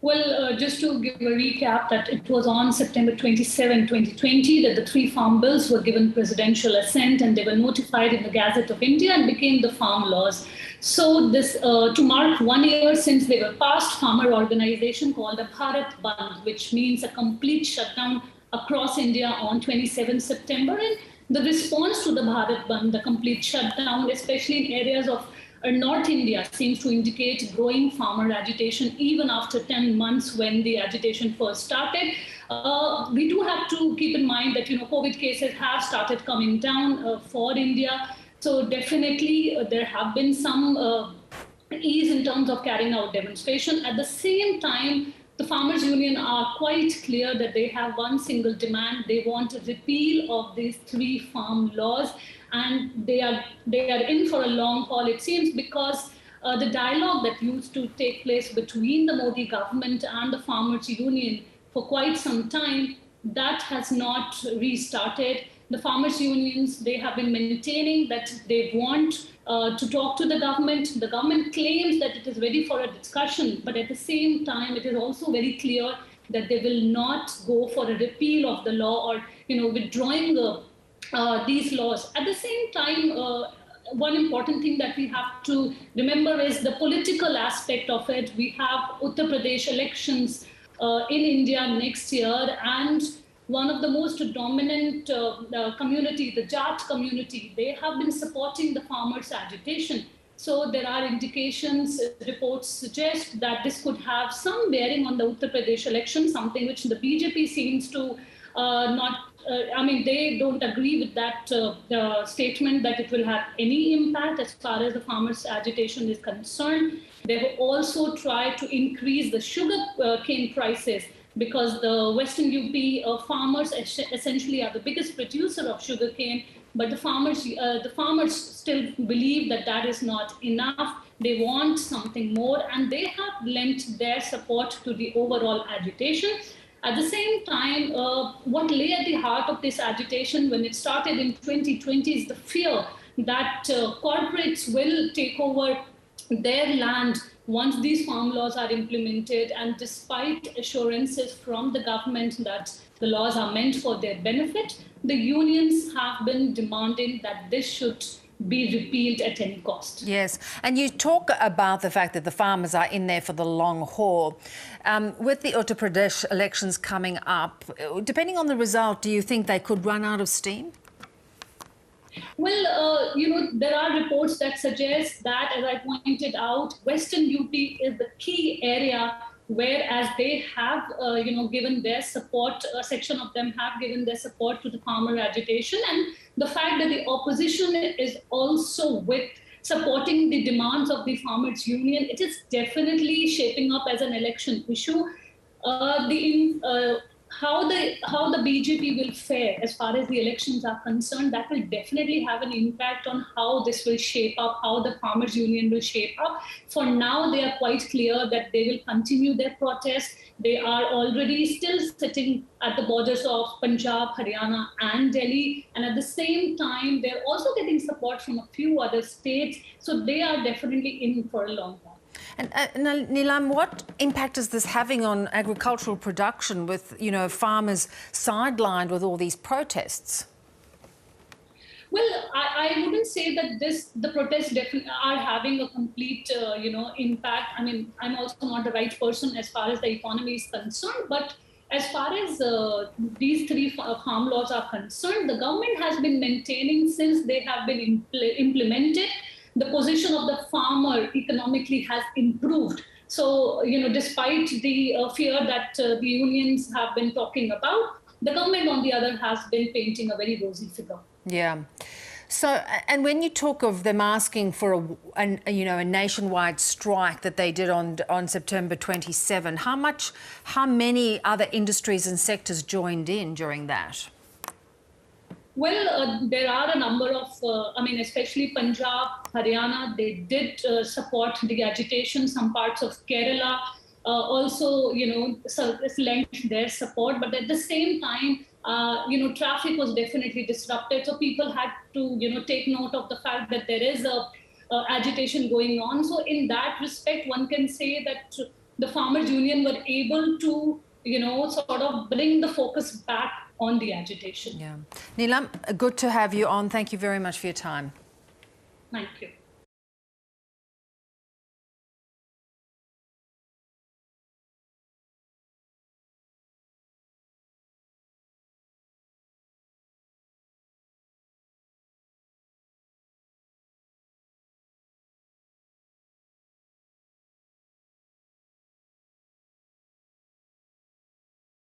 Well, just to give a recap, that it was on September 27, 2020, that the three farm bills were given presidential assent and they were notified in the Gazette of India and became the farm laws. So this, to mark 1 year since they were passed, farmer organization called a Bharat Bandh, which means a complete shutdown across India on 27 September. And the response to the Bharat Bandh, the complete shutdown, especially in areas of North India, seems to indicate growing farmer agitation even after 10 months when the agitation first started. We do have to keep in mind that COVID cases have started coming down for India. So definitely there have been some ease in terms of carrying out demonstration. At the same time, the Farmers Union are quite clear that they have one single demand. They want a repeal of these three farm laws, and they are in for a long haul, it seems, because the dialogue that used to take place between the Modi government and the Farmers Union for quite some time, that has not restarted. The farmers unions, they have been maintaining that they want to talk to the government. The government claims that it is ready for a discussion, but at the same time, it is also very clear that they will not go for a repeal of the law or withdrawing these laws. At the same time, one important thing that we have to remember is the political aspect of it. We have Uttar Pradesh elections in India next year, and one of the most dominant community, the Jat community, they have been supporting the farmers' agitation. So there are indications, reports suggest that this could have some bearing on the Uttar Pradesh election, something which the BJP seems to they don't agree with that statement that it will have any impact as far as the farmers' agitation is concerned. They have also tried to increase the sugar cane prices because the Western UP farmers essentially are the biggest producer of sugar cane, but the farmers still believe that that is not enough. They want something more, and they have lent their support to the overall agitation. At the same time, what lay at the heart of this agitation when it started in 2020 is the fear that corporates will take over their land once these farm laws are implemented. And despite assurances from the government that the laws are meant for their benefit, the unions have been demanding that this should be repealed at any cost. Yes, and you talk about the fact that the farmers are in there for the long haul. With the Uttar Pradesh elections coming up, depending on the result, do you think they could run out of steam? Well, there are reports that suggest that, as I pointed out, Western UP is the key area whereas they have, given their support, a section of them have given their support to the farmer agitation. And the fact that the opposition is also with supporting the demands of the farmers union, it is definitely shaping up as an election issue. How the BJP will fare as far as the elections are concerned, that will definitely have an impact on how this will shape up, how the farmers union will shape up. For now, they are quite clear that they will continue their protest. They are already still sitting at the borders of Punjab, Haryana and Delhi. And at the same time, they're also getting support from a few other states. So they are definitely in for a long time. And Neelam, what impact is this having on agricultural production with, farmers sidelined with all these protests? Well, I wouldn't say that the protests definitely are having a complete, impact. I mean, I'm also not the right person as far as the economy is concerned, but as far as these three farm laws are concerned, the government has been maintaining since they have been implemented. The position of the farmer economically has improved. So, despite the fear that the unions have been talking about, the government, on the other, has been painting a very rosy figure. Yeah. So, and when you talk of them asking for a nationwide strike that they did on September 27, how many other industries and sectors joined in during that? Well, there are a number of, especially Punjab, Haryana, they did support the agitation. Some parts of Kerala also, lent their support. But at the same time, traffic was definitely disrupted. So people had to, take note of the fact that there is a agitation going on. So in that respect, one can say that the Farmers Union were able to, sort of bring the focus back on the agitation. Yeah. Neelam, good to have you on. Thank you very much for your time. Thank you.